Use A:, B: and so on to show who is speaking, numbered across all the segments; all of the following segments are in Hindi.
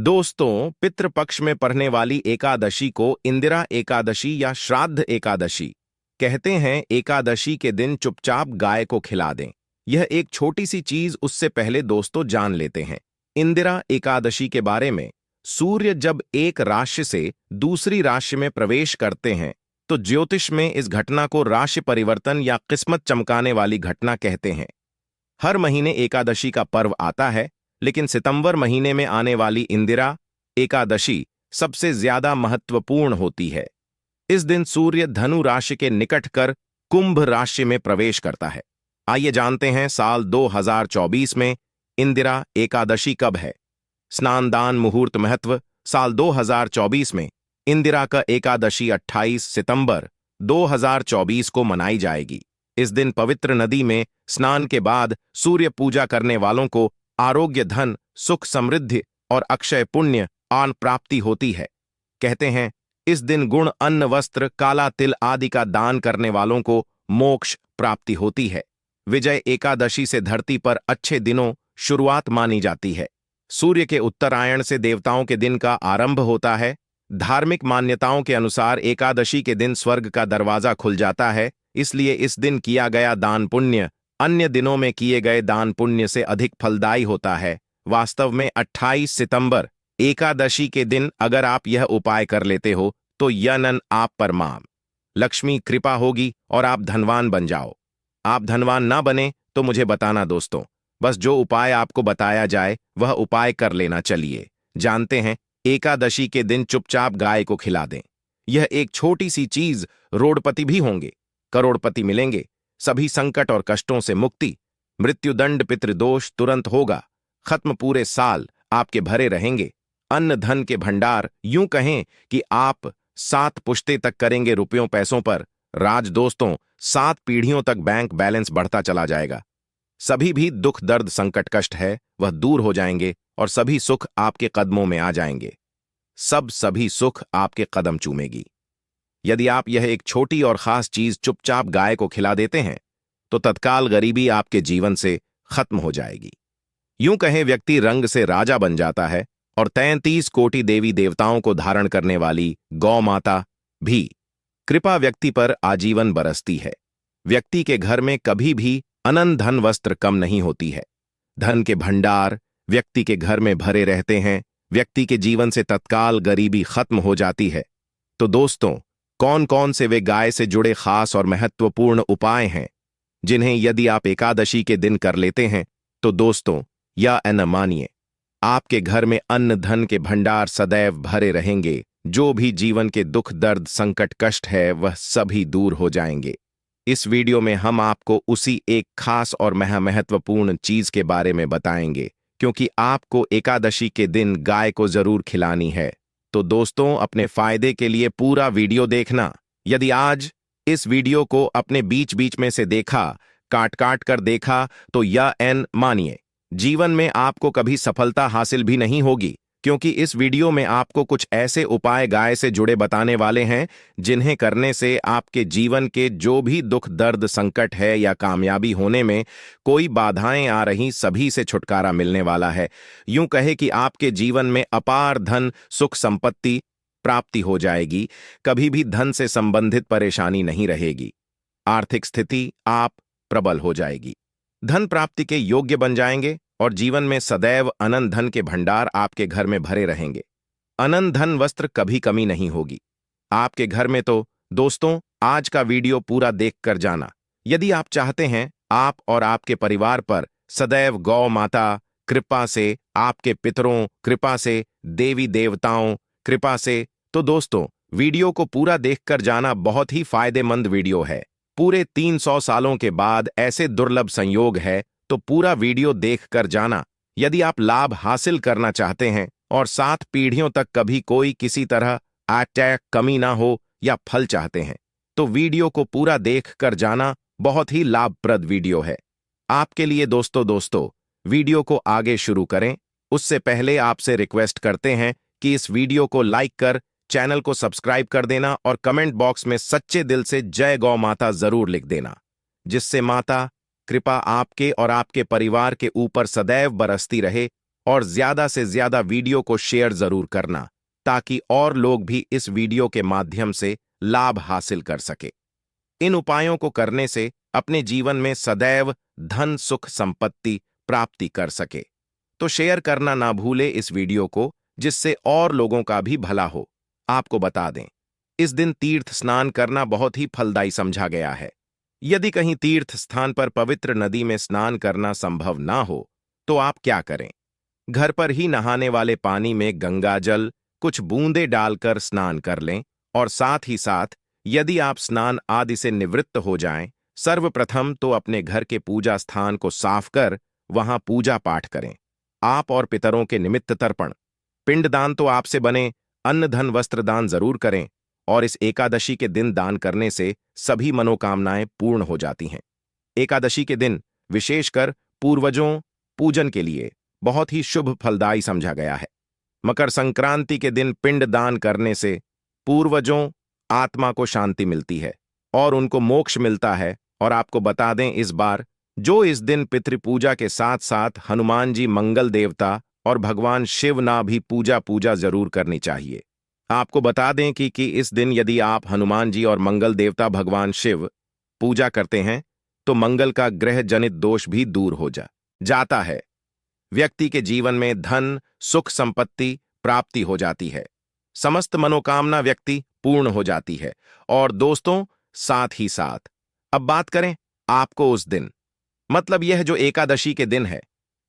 A: दोस्तों, पितृपक्ष में पड़ने वाली एकादशी को इंदिरा एकादशी या श्राद्ध एकादशी कहते हैं। एकादशी के दिन चुपचाप गाय को खिला दें। यह एक छोटी सी चीज, उससे पहले दोस्तों जान लेते हैं इंदिरा एकादशी के बारे में। सूर्य जब एक राशि से दूसरी राशि में प्रवेश करते हैं तो ज्योतिष में इस घटना को राशि परिवर्तन या किस्मत चमकाने वाली घटना कहते हैं। हर महीने एकादशी का पर्व आता है, लेकिन सितंबर महीने में आने वाली इंदिरा एकादशी सबसे ज्यादा महत्वपूर्ण होती है। इस दिन सूर्य धनु राशि के निकट कर कुंभ राशि में प्रवेश करता है। आइए जानते हैं साल 2024 में इंदिरा एकादशी कब है। स्नान दान मुहूर्त महत्व। साल 2024 में इंदिरा का एकादशी 28 सितंबर 2024 को मनाई जाएगी। इस दिन पवित्र नदी में स्नान के बाद सूर्य पूजा करने वालों को आरोग्य, धन, सुख, समृद्धि और अक्षय पुण्य आन प्राप्ति होती है। कहते हैं इस दिन गुण, अन्न, वस्त्र, काला तिल आदि का दान करने वालों को मोक्ष प्राप्ति होती है। विजय एकादशी से धरती पर अच्छे दिनों शुरुआत मानी जाती है। सूर्य के उत्तरायण से देवताओं के दिन का आरंभ होता है। धार्मिक मान्यताओं के अनुसार एकादशी के दिन स्वर्ग का दरवाजा खुल जाता है, इसलिए इस दिन किया गया दान पुण्य अन्य दिनों में किए गए दान पुण्य से अधिक फलदायी होता है। वास्तव में 28 सितंबर एकादशी के दिन अगर आप यह उपाय कर लेते हो तो यनन आप पर मां लक्ष्मी कृपा होगी और आप धनवान बन जाओ। आप धनवान ना बने तो मुझे बताना दोस्तों, बस जो उपाय आपको बताया जाए वह उपाय कर लेना। चलिए जानते हैं। एकादशी के दिन चुपचाप गाय को खिला दें। यह एक छोटी सी चीज, रोडपति भी होंगे, करोड़पति मिलेंगे, सभी संकट और कष्टों से मुक्ति, मृत्युदंड पितृदोष तुरंत होगा खत्म, पूरे साल आपके भरे रहेंगे अन्न धन के भंडार। यूं कहें कि आप 7 पुश्ते तक करेंगे रुपयों पैसों पर राज। दोस्तों, 7 पीढ़ियों तक बैंक बैलेंस बढ़ता चला जाएगा। सभी भी दुख, दर्द, संकट, कष्ट है वह दूर हो जाएंगे और सभी सुख आपके कदमों में आ जाएंगे। सभी सुख आपके कदम चूमेगी। यदि आप यह एक छोटी और खास चीज चुपचाप गाय को खिला देते हैं तो तत्काल गरीबी आपके जीवन से खत्म हो जाएगी। यूं कहें व्यक्ति रंग से राजा बन जाता है और 33 कोटि देवी देवताओं को धारण करने वाली गौ माता भी कृपा व्यक्ति पर आजीवन बरसती है। व्यक्ति के घर में कभी भी अनंत धन वस्त्र कम नहीं होती है। धन के भंडार व्यक्ति के घर में भरे रहते हैं। व्यक्ति के जीवन से तत्काल गरीबी खत्म हो जाती है। तो दोस्तों, कौन कौन से वे गाय से जुड़े खास और महत्वपूर्ण उपाय हैं जिन्हें यदि आप एकादशी के दिन कर लेते हैं तो दोस्तों या न मानिए, आपके घर में अन्न धन के भंडार सदैव भरे रहेंगे। जो भी जीवन के दुख, दर्द, संकट, कष्ट है वह सभी दूर हो जाएंगे। इस वीडियो में हम आपको उसी एक खास और महत्वपूर्ण चीज के बारे में बताएंगे, क्योंकि आपको एकादशी के दिन गाय को जरूर खिलानी है। तो दोस्तों, अपने फायदे के लिए पूरा वीडियो देखना। यदि आज इस वीडियो को अपने बीच बीच में से देखा, काट कर देखा, तो या मानिए जीवन में आपको कभी सफलता हासिल भी नहीं होगी, क्योंकि इस वीडियो में आपको कुछ ऐसे उपाय गाय से जुड़े बताने वाले हैं जिन्हें करने से आपके जीवन के जो भी दुख, दर्द, संकट है या कामयाबी होने में कोई बाधाएं आ रही, सभी से छुटकारा मिलने वाला है। यूं कहे कि आपके जीवन में अपार धन, सुख, संपत्ति प्राप्ति हो जाएगी। कभी भी धन से संबंधित परेशानी नहीं रहेगी। आर्थिक स्थिति आप प्रबल हो जाएगी। धन प्राप्ति के योग्य बन जाएंगे और जीवन में सदैव अनंत धन के भंडार आपके घर में भरे रहेंगे। अनंत धन वस्त्र कभी कमी नहीं होगी आपके घर में। तो दोस्तों, आज का वीडियो पूरा देखकर जाना। यदि आप चाहते हैं आप और आपके परिवार पर सदैव गौ माता कृपा से, आपके पितरों कृपा से, देवी देवताओं कृपा से, तो दोस्तों वीडियो को पूरा देखकर जाना। बहुत ही फायदेमंद वीडियो है। पूरे 300 सालों के बाद ऐसे दुर्लभ संयोग है, तो पूरा वीडियो देखकर जाना। यदि आप लाभ हासिल करना चाहते हैं और 7 पीढ़ियों तक कभी कोई किसी तरह अटैक, कमी ना हो या फल चाहते हैं, तो वीडियो को पूरा देखकर जाना। बहुत ही लाभप्रद वीडियो है आपके लिए। दोस्तों वीडियो को आगे शुरू करें उससे पहले आपसे रिक्वेस्ट करते हैं कि इस वीडियो को लाइक कर चैनल को सब्सक्राइब कर देना और कमेंट बॉक्स में सच्चे दिल से जय गौ माता जरूर लिख देना, जिससे माता कृपा आपके और आपके परिवार के ऊपर सदैव बरसती रहे और ज्यादा से ज्यादा वीडियो को शेयर जरूर करना, ताकि और लोग भी इस वीडियो के माध्यम से लाभ हासिल कर सके। इन उपायों को करने से अपने जीवन में सदैव धन सुख संपत्ति प्राप्ति कर सके। तो शेयर करना ना भूले इस वीडियो को, जिससे और लोगों का भी भला हो। आपको बता दें, इस दिन तीर्थ स्नान करना बहुत ही फलदायी समझा गया है। यदि कहीं तीर्थ स्थान पर पवित्र नदी में स्नान करना संभव ना हो, तो आप क्या करें? घर पर ही नहाने वाले पानी में गंगा जल कुछ बूंदे डालकर स्नान कर लें, और साथ ही साथ यदि आप स्नान आदि से निवृत्त हो जाएं, सर्वप्रथम तो अपने घर के पूजा स्थान को साफ कर वहां पूजा पाठ करें। आप और पितरों के निमित्त तर्पण, पिंडदान तो आपसे बने अन्न धन वस्त्र दान जरूर करें, और इस एकादशी के दिन दान करने से सभी मनोकामनाएं पूर्ण हो जाती हैं। एकादशी के दिन विशेषकर पूर्वजों पूजन के लिए बहुत ही शुभ फलदायी समझा गया है। मकर संक्रांति के दिन पिंड दान करने से पूर्वजों आत्मा को शांति मिलती है और उनको मोक्ष मिलता है। और आपको बता दें, इस बार जो इस दिन पितृपूजा के साथ साथ हनुमान जी मंगल देवता और भगवान शिव ना भी पूजा जरूर करनी चाहिए। आपको बता दें कि इस दिन यदि आप हनुमान जी और मंगल देवता भगवान शिव पूजा करते हैं, तो मंगल का ग्रह जनित दोष भी दूर हो जाता है। व्यक्ति के जीवन में धन सुख संपत्ति प्राप्ति हो जाती है, समस्त मनोकामना व्यक्ति पूर्ण हो जाती है। और दोस्तों, साथ ही साथ अब बात करें आपको उस दिन, मतलब यह जो एकादशी के दिन है,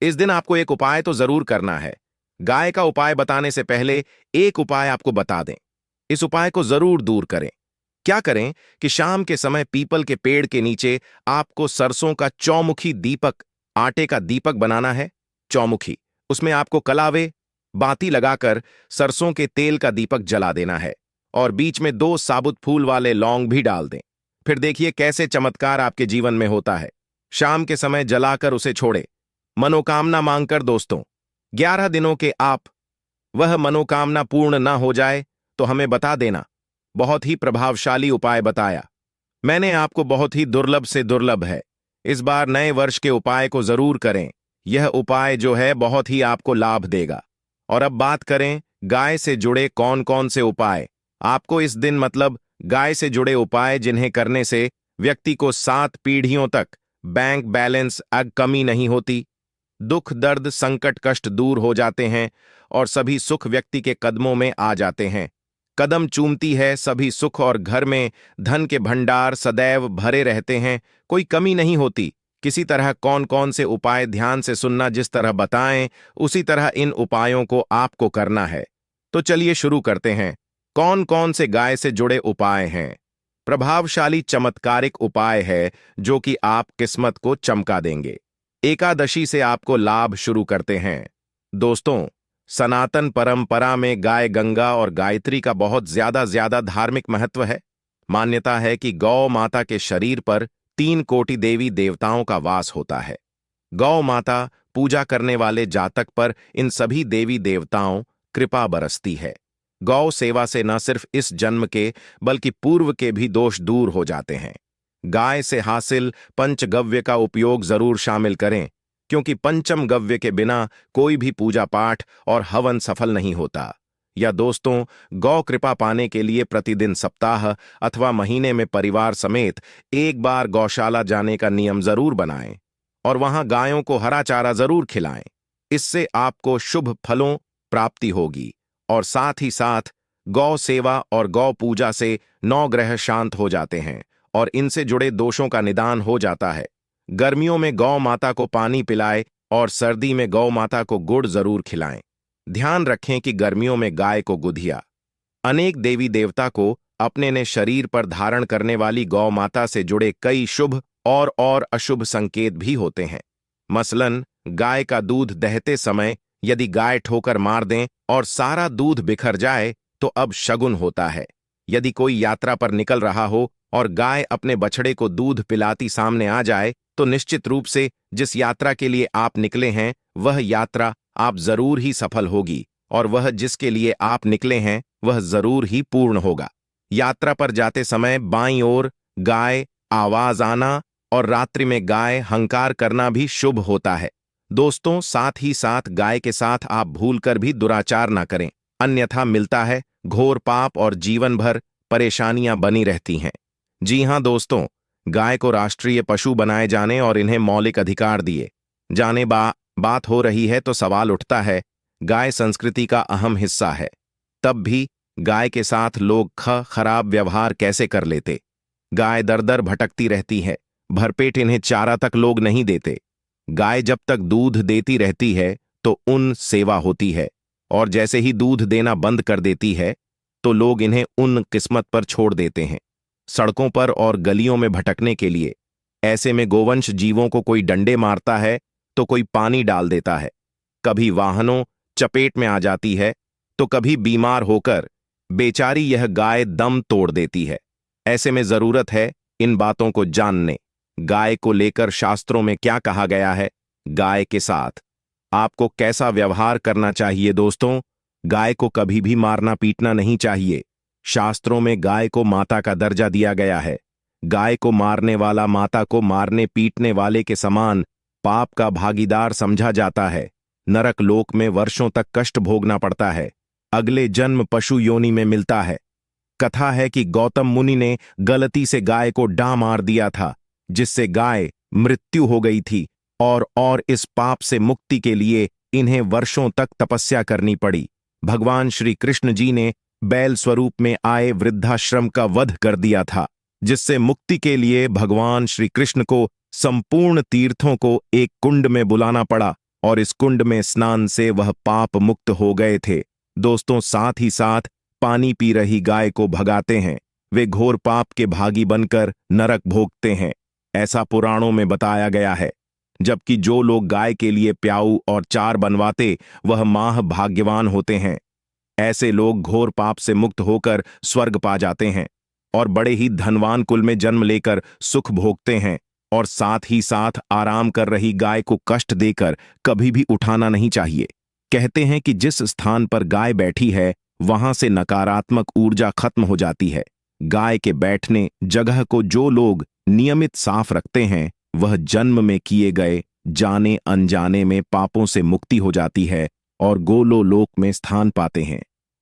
A: इस दिन आपको एक उपाय तो जरूर करना है। गाय का उपाय बताने से पहले एक उपाय आपको बता दें, इस उपाय को जरूर दूर करें। क्या करें कि शाम के समय पीपल के पेड़ के नीचे आपको सरसों का चौमुखी दीपक, आटे का दीपक बनाना है। चौमुखी, उसमें आपको कलावे बाती लगाकर सरसों के तेल का दीपक जला देना है, और बीच में 2 साबुत फूल वाले लौंग भी डाल दें। फिर देखिए कैसे चमत्कार आपके जीवन में होता है। शाम के समय जलाकर उसे छोड़े, मनोकामना मांगकर। दोस्तों, 11 दिनों के आप वह मनोकामना पूर्ण ना हो जाए तो हमें बता देना। बहुत ही प्रभावशाली उपाय बताया मैंने आपको, बहुत ही दुर्लभ से दुर्लभ है। इस बार नए वर्ष के उपाय को जरूर करें, यह उपाय जो है बहुत ही आपको लाभ देगा। और अब बात करें गाय से जुड़े कौन कौन से उपाय आपको इस दिन, मतलब गाय से जुड़े उपाय जिन्हें करने से व्यक्ति को 7 पीढ़ियों तक बैंक बैलेंस कमी नहीं होती, दुख दर्द संकट कष्ट दूर हो जाते हैं और सभी सुख व्यक्ति के कदमों में आ जाते हैं। कदम चूमती है सभी सुख, और घर में धन के भंडार सदैव भरे रहते हैं, कोई कमी नहीं होती। किसी तरह कौन कौन से उपाय ध्यान से सुनना, जिस तरह बताएं उसी तरह इन उपायों को आपको करना है। तो चलिए शुरू करते हैं। कौन कौन से गाय से जुड़े उपाय हैं? प्रभावशाली चमत्कारिक उपाय है जो कि आप किस्मत को चमका देंगे। एकादशी से आपको लाभ शुरू करते हैं। दोस्तों, सनातन परंपरा में गाय गंगा और गायत्री का बहुत ज्यादा धार्मिक महत्व है। मान्यता है कि गौ माता के शरीर पर 3 कोटि देवी देवताओं का वास होता है। गौ माता पूजा करने वाले जातक पर इन सभी देवी देवताओं कृपा बरसती है। गौ सेवा से न सिर्फ इस जन्म के बल्कि पूर्व के भी दोष दूर हो जाते हैं। गाय से हासिल पंचगव्य का उपयोग जरूर शामिल करें, क्योंकि पंचम गव्य के बिना कोई भी पूजा पाठ और हवन सफल नहीं होता। या दोस्तों, गौ कृपा पाने के लिए प्रतिदिन सप्ताह अथवा महीने में परिवार समेत एक बार गौशाला जाने का नियम जरूर बनाएं और वहां गायों को हरा चारा जरूर खिलाएं। इससे आपको शुभ फलों प्राप्ति होगी, और साथ ही साथ गौ सेवा और गौ पूजा से 9 ग्रह शांत हो जाते हैं और इनसे जुड़े दोषों का निदान हो जाता है। गर्मियों में गौ माता को पानी पिलाएं और सर्दी में गौ माता को गुड़ जरूर खिलाएं। ध्यान रखें कि गर्मियों में गाय को गुधिया। अनेक देवी देवता को अपने ने शरीर पर धारण करने वाली गौ माता से जुड़े कई शुभ और अशुभ संकेत भी होते हैं। मसलन, गाय का दूध दहते समय यदि गाय ठोकर मार दें और सारा दूध बिखर जाए तो अब शगुन होता है। यदि कोई यात्रा पर निकल रहा हो और गाय अपने बछड़े को दूध पिलाती सामने आ जाए, तो निश्चित रूप से जिस यात्रा के लिए आप निकले हैं वह यात्रा आप जरूर ही सफल होगी, और वह जिसके लिए आप निकले हैं वह जरूर ही पूर्ण होगा। यात्रा पर जाते समय बाईं ओर गाय आवाज आना और रात्रि में गाय हंकार करना भी शुभ होता है। दोस्तों, साथ ही साथ गाय के साथ आप भूलकर भी दुराचार ना करें, अन्यथा मिलता है घोर पाप और जीवन भर परेशानियां बनी रहती हैं। जी हां दोस्तों, गाय को राष्ट्रीय पशु बनाए जाने और इन्हें मौलिक अधिकार दिए जाने बात हो रही है तो सवाल उठता है, गाय संस्कृति का अहम हिस्सा है, तब भी गाय के साथ लोग खराब व्यवहार कैसे कर लेते। गाय दर दर भटकती रहती है, भरपेट इन्हें चारा तक लोग नहीं देते। गाय जब तक दूध देती रहती है तो उन सेवा होती है, और जैसे ही दूध देना बंद कर देती है तो लोग इन्हें उन किस्मत पर छोड़ देते हैं, सड़कों पर और गलियों में भटकने के लिए। ऐसे में गोवंश जीवों को कोई डंडे मारता है तो कोई पानी डाल देता है, कभी वाहनों चपेट में आ जाती है तो कभी बीमार होकर बेचारी यह गाय दम तोड़ देती है। ऐसे में जरूरत है इन बातों को जानने। गाय को लेकर शास्त्रों में क्या कहा गया है, गाय के साथ आपको कैसा व्यवहार करना चाहिए। दोस्तों, गाय को कभी भी मारना पीटना नहीं चाहिए। शास्त्रों में गाय को माता का दर्जा दिया गया है। गाय को मारने वाला माता को मारने पीटने वाले के समान पाप का भागीदार समझा जाता है। नरक लोक में वर्षों तक कष्ट भोगना पड़ता है, अगले जन्म पशु योनि में मिलता है। कथा है कि गौतम मुनि ने गलती से गाय को डा मार दिया था, जिससे गाय मृत्यु हो गई थी, और इस पाप से मुक्ति के लिए इन्हें वर्षों तक तपस्या करनी पड़ी। भगवान श्री कृष्ण जी ने बैल स्वरूप में आए वृद्धाश्रम का वध कर दिया था, जिससे मुक्ति के लिए भगवान श्री कृष्ण को संपूर्ण तीर्थों को एक कुंड में बुलाना पड़ा, और इस कुंड में स्नान से वह पाप मुक्त हो गए थे। दोस्तों, साथ ही साथ पानी पी रही गाय को भगाते हैं, वे घोर पाप के भागी बनकर नरक भोगते हैं, ऐसा पुराणों में बताया गया है। जबकि जो लोग गाय के लिए प्याऊ और चार बनवाते वह माह भाग्यवान होते हैं। ऐसे लोग घोर पाप से मुक्त होकर स्वर्ग पा जाते हैं और बड़े ही धनवान कुल में जन्म लेकर सुख भोगते हैं। और साथ ही साथ आराम कर रही गाय को कष्ट देकर कभी भी उठाना नहीं चाहिए। कहते हैं कि जिस स्थान पर गाय बैठी है वहां से नकारात्मक ऊर्जा खत्म हो जाती है। गाय के बैठने जगह को जो लोग नियमित साफ रखते हैं वह जन्म में किए गए जाने अनजाने में पापों से मुक्ति हो जाती है और गोलो लोक में स्थान पाते हैं।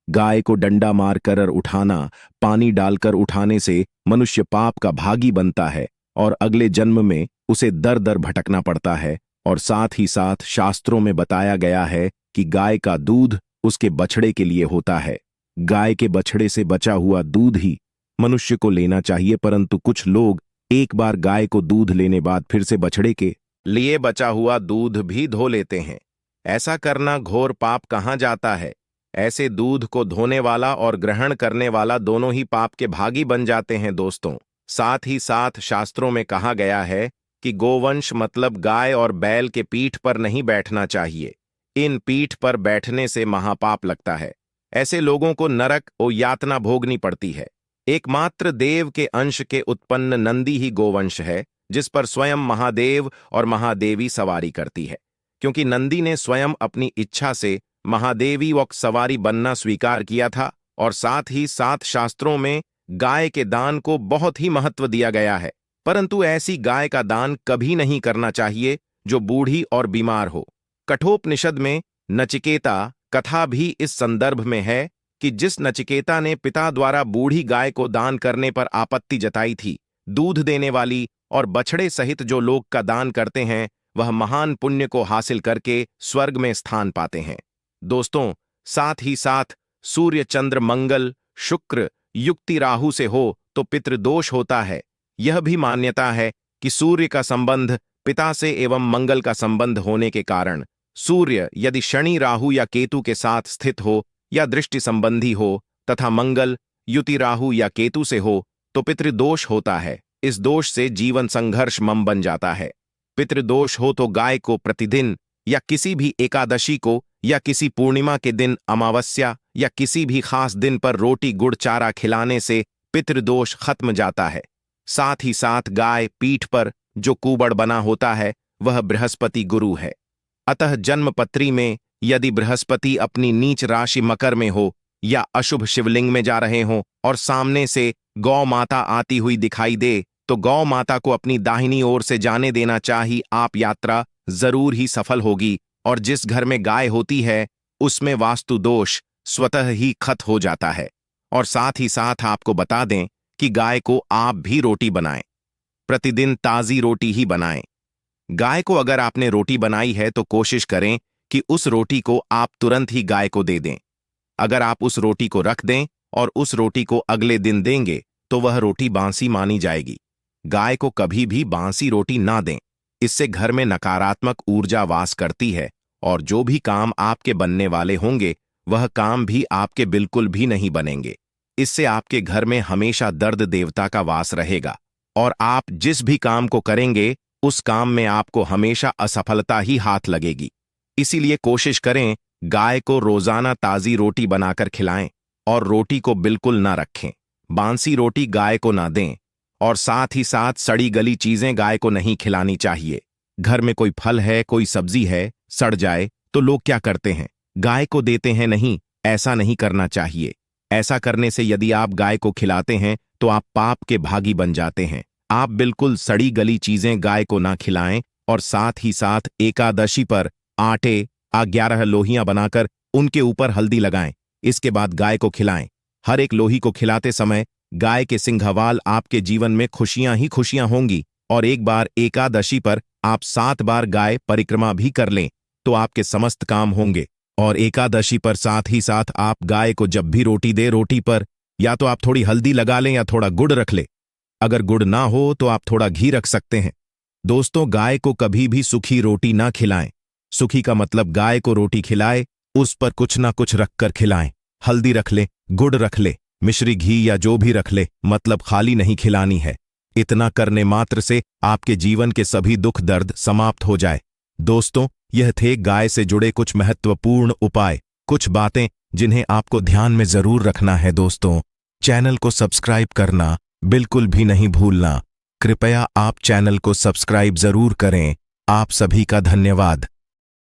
A: गाय को डंडा मारकर उठाना, पानी डालकर उठाने से मनुष्य पाप का भागी बनता है और अगले जन्म में उसे दर दर भटकना पड़ता है। और साथ ही साथ शास्त्रों में बताया गया है कि गाय का दूध उसके बछड़े के लिए होता है। गाय के बछड़े से बचा हुआ दूध ही मनुष्य को लेना चाहिए, परंतु कुछ लोग एक बार गाय को दूध लेने बाद फिर से बछड़े के लिए बचा हुआ दूध भी धो लेते हैं। ऐसा करना घोर पाप कहाँ जाता है। ऐसे दूध को धोने वाला और ग्रहण करने वाला दोनों ही पाप के भागी बन जाते हैं। दोस्तों, साथ ही साथ शास्त्रों में कहा गया है कि गोवंश मतलब गाय और बैल के पीठ पर नहीं बैठना चाहिए। इन पीठ पर बैठने से महापाप लगता है। ऐसे लोगों को नरक और यातना भोगनी पड़ती है। एकमात्र देव के अंश के उत्पन्न नंदी ही गोवंश है, जिस पर स्वयं महादेव और महादेवी सवारी करती है। क्योंकि नंदी ने स्वयं अपनी इच्छा से महादेवी व सवारी बनना स्वीकार किया था, और साथ ही साथ शास्त्रों में गाय के दान को बहुत ही महत्व दिया गया है। परंतु ऐसी गाय का दान कभी नहीं करना चाहिए जो बूढ़ी और बीमार हो। कठोपनिषद में नचिकेता कथा भी इस संदर्भ में है कि जिस नचिकेता ने पिता द्वारा बूढ़ी गाय को दान करने पर आपत्ति जताई थी, दूध देने वाली और बछड़े सहित जो लोग का दान करते हैं वह महान पुण्य को हासिल करके स्वर्ग में स्थान पाते हैं। दोस्तों, साथ ही साथ सूर्य चंद्र मंगल शुक्र युक्ति राहु से हो तो पितृदोष होता है। यह भी मान्यता है कि सूर्य का संबंध पिता से एवं मंगल का संबंध होने के कारण सूर्य यदि शनि राहु या केतु के साथ स्थित हो या दृष्टि संबंधी हो तथा मंगल युति राहु या केतु से हो तो पितृदोष होता है। इस दोष से जीवन संघर्ष मम बन जाता है। पितृदोष हो तो गाय को प्रतिदिन या किसी भी एकादशी को या किसी पूर्णिमा के दिन अमावस्या या किसी भी खास दिन पर रोटी गुड़ चारा खिलाने से पितृदोष खत्म जाता है। साथ ही साथ गाय पीठ पर जो कुबड़ बना होता है वह बृहस्पति गुरु है। अतः जन्मपत्री में यदि बृहस्पति अपनी नीच राशि मकर में हो या अशुभ शिवलिंग में जा रहे हों और सामने से गौ माता आती हुई दिखाई दे तो गौ माता को अपनी दाहिनी ओर से जाने देना चाहिए। आप यात्रा जरूर ही सफल होगी और जिस घर में गाय होती है उसमें वास्तु दोष स्वतः ही खत्म हो जाता है। और साथ ही साथ आपको बता दें कि गाय को आप भी रोटी बनाएं, प्रतिदिन ताजी रोटी ही बनाएं। गाय को अगर आपने रोटी बनाई है तो कोशिश करें कि उस रोटी को आप तुरंत ही गाय को दे दें। अगर आप उस रोटी को रख दें और उस रोटी को अगले दिन देंगे तो वह रोटी बासी मानी जाएगी। गाय को कभी भी बासी रोटी ना दें, इससे घर में नकारात्मक ऊर्जा वास करती है और जो भी काम आपके बनने वाले होंगे वह काम भी आपके बिल्कुल भी नहीं बनेंगे। इससे आपके घर में हमेशा दर्द देवता का वास रहेगा और आप जिस भी काम को करेंगे उस काम में आपको हमेशा असफलता ही हाथ लगेगी। इसीलिए कोशिश करें गाय को रोजाना ताजी रोटी बनाकर खिलाएं और रोटी को बिल्कुल ना रखें। बासी रोटी गाय को ना दें और साथ ही साथ सड़ी गली चीजें गाय को नहीं खिलानी चाहिए। घर में कोई फल है, कोई सब्जी है, सड़ जाए तो लोग क्या करते हैं, गाय को देते हैं। नहीं, ऐसा नहीं करना चाहिए। ऐसा करने से यदि आप गाय को खिलाते हैं तो आप पाप के भागी बन जाते हैं। आप बिल्कुल सड़ी गली चीजें गाय को ना खिलाएं और साथ ही साथ एकादशी पर आटे 11 लोहियां बनाकर उनके ऊपर हल्दी लगाएं। इसके बाद गाय को खिलाएं। हर एक लोही को खिलाते समय गाय के सिंघवाल आपके जीवन में खुशियां ही खुशियां होंगी। और एक बार एकादशी पर आप 7 बार गाय परिक्रमा भी कर लें तो आपके समस्त काम होंगे। और एकादशी पर साथ ही साथ आप गाय को जब भी रोटी दे, रोटी पर या तो आप थोड़ी हल्दी लगा लें या थोड़ा गुड़ रख लें। अगर गुड़ ना हो तो आप थोड़ा घी रख सकते हैं। दोस्तों, गाय को कभी भी सूखी रोटी ना खिलाएं। सूखी का मतलब गाय को रोटी खिलाए, उस पर कुछ ना कुछ रखकर खिलाएं। हल्दी रख ले, गुड़ रख ले, मिश्री घी या जो भी रख ले, मतलब खाली नहीं खिलानी है। इतना करने मात्र से आपके जीवन के सभी दुख दर्द समाप्त हो जाए। दोस्तों, यह थे गाय से जुड़े कुछ महत्वपूर्ण उपाय, कुछ बातें जिन्हें आपको ध्यान में जरूर रखना है। दोस्तों, चैनल को सब्सक्राइब करना बिल्कुल भी नहीं भूलना। कृपया आप चैनल को सब्सक्राइब जरूर करें। आप सभी का धन्यवाद।